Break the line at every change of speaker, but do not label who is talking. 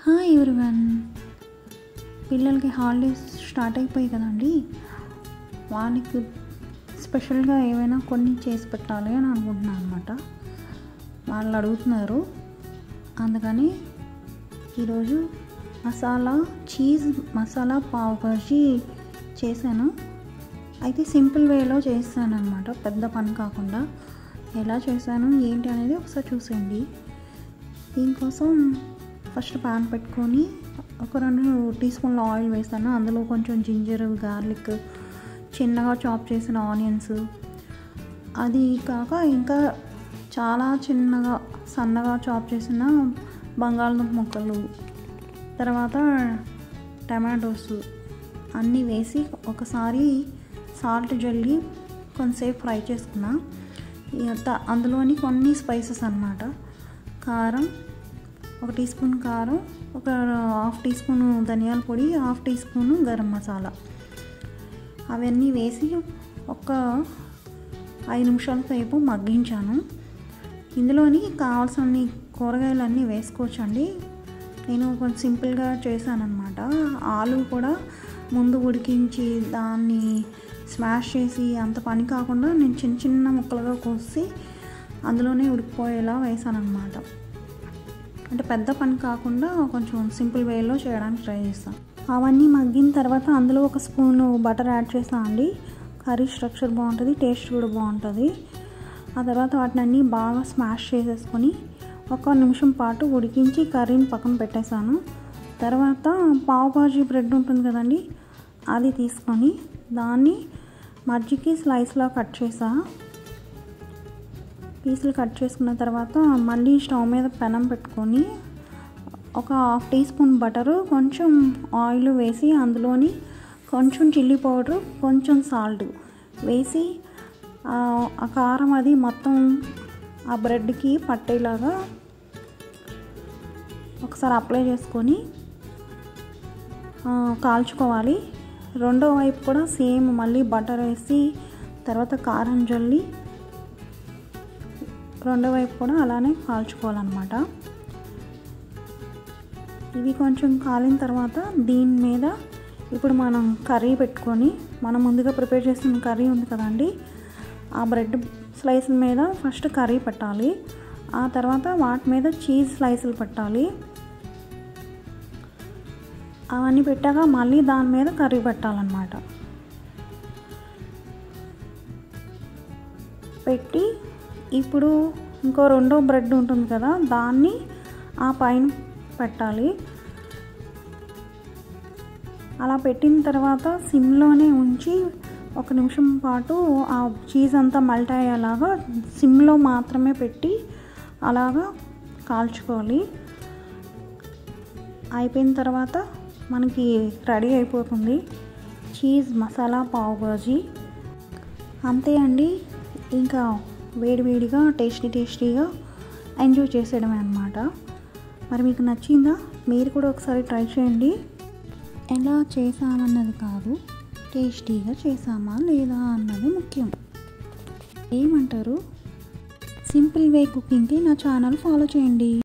Hi everyone. పిల్లలకి holidays start అయిపోయాయి కదండి. వాళ్ళకి స్పెషల్గా ఏమైనా కొన్ని చేసి పెట్టాలి అని అనుకుంటున్నాను అనమాట. వాళ్ళు అడుగుతున్నారు, అందుకని ఈరోజు చీజ్ మసాలా పావ్ భాజీ చేశాను. అయితే సింపుల్ వేలో చేశాను అనమాట, పెద్ద పని కాకుండా. ఎలా చేశాను ఏంటి అనేది ఒకసారి చూసేయండి. దీనికోసం ఫస్ట్ ప్యాన్ పెట్టుకొని ఒక 2 టీ స్పూన్ల ఆయిల్ వేసాను. అందులో కొంచెం జింజర్, గార్లిక్, చిన్నగా చాప్ చేసిన ఆనియన్స్, అది కాక ఇంకా చాలా సన్నగా చాప్ చేసిన బంగాళదుంప ముక్కలు, తర్వాత టమాటోస్ అన్నీ వేసి ఒకసారి సాల్ట్ జల్లి కొంతసేపు ఫ్రై చేసుకున్నా. అందులోని కొన్ని స్పైసెస్ అన్నమాట. కారం, 1 టీ స్పూన్ కారం, ఒక 1/2 టీ స్పూను ధనియాల పొడి, 1/2 టీ స్పూను గరం మసాలా, అవన్నీ వేసి ఒక 5 నిమిషాల సేపు మగ్గించాను. ఇందులోని కావాల్సిన కూరగాయలన్నీ వేసుకోవచ్చండి. నేను కొంచెం సింపుల్గా చేశానన్నమాట. ఆలు కూడా ముందు ఉడికించి దాన్ని స్మాష్ చేసి అంత పని కాకుండా నేను చిన్న చిన్న ముక్కలుగా కోసి అందులోనే ఉడికిపోయేలా వేసాను అన్నమాట. అంటే పెద్ద పని కాకుండా కొంచెం సింపుల్ వేలో చేయడానికి ట్రై చేస్తాను. అవన్నీ మగ్గిన తర్వాత అందులో 1 స్పూను బటర్ యాడ్ చేస్తాను అండి. కర్రీ స్ట్రక్చర్ బాగుంటుంది, టేస్ట్ కూడా బాగుంటుంది. ఆ తర్వాత వాటిని అన్నీ బాగా స్మాష్ చేసేసుకొని 1 నిమిషం పాటు ఉడికించి కర్రీని పక్కన పెట్టేశాను. తర్వాత పావ్ భాజీ బ్రెడ్ ఉంటుంది కదండి, అది తీసుకొని దాన్ని మధ్యకి స్లైస్లా కట్ చేసా. పీసులు కట్ చేసుకున్న తర్వాత మళ్ళీ స్టవ్ మీద పెనం పెట్టుకొని ఒక 1/2 టీ స్పూన్ బటరు, కొంచెం ఆయిల్ వేసి అందులోని కొంచెం చిల్లీ పౌడరు, కొంచెం సాల్ట్ వేసి ఆ కారం అది మొత్తం ఆ బ్రెడ్కి పట్టేలాగా ఒకసారి అప్లై చేసుకొని కాల్చుకోవాలి. రెండో వైపు కూడా సేమ్ మళ్ళీ బటర్ వేసి తర్వాత కారం జల్లి రెండో వైపు కూడా అలానే కాల్చుకోవాలన్నమాట. ఇవి కొంచెం కాలిన తర్వాత దీని మీద ఇప్పుడు మనం కర్రీ పెట్టుకొని, మనం ముందుగా ప్రిపేర్ చేసిన కర్రీ ఉంది కదండి, ఆ బ్రెడ్ స్లైసుల మీద ఫస్ట్ కర్రీ పెట్టాలి. ఆ తర్వాత వాటి మీద చీజ్ స్లైసులు పెట్టాలి. అవన్నీ పెట్టాక మళ్ళీ దాని మీద కర్రీ పెట్టాలన్నమాట. పెట్టి ఇప్పుడు ఇంకో రెండో బ్రెడ్ ఉంటుంది కదా, దాన్ని ఆ పైన పెట్టాలి. అలా పెట్టిన తర్వాత సిమ్లోనే ఉంచి 1 నిమిషం పాటు ఆ చీజ్ అంతా మెల్ట్ అయ్యేలాగా సిమ్లో మాత్రమే పెట్టి అలాగా కాల్చుకోవాలి. అయిపోయిన తర్వాత మనకి రెడీ అయిపోతుంది చీజ్ మసాలా పావ్ భాజీ. అంతే అండి, ఇంకా వేడివేడిగా టేస్టీగా ఎంజాయ్ చేసేయడమే అన్నమాట. మరి మీకు నచ్చిందా? మీరు కూడా ఒకసారి ట్రై చేయండి. ఎలా చేసామన్నది కాదు, టేస్టీగా చేసామా లేదా అన్నది ముఖ్యం. ఏమంటారు? సింపుల్ వే కుకింగ్కి నా ఛానల్ ఫాలో చేయండి.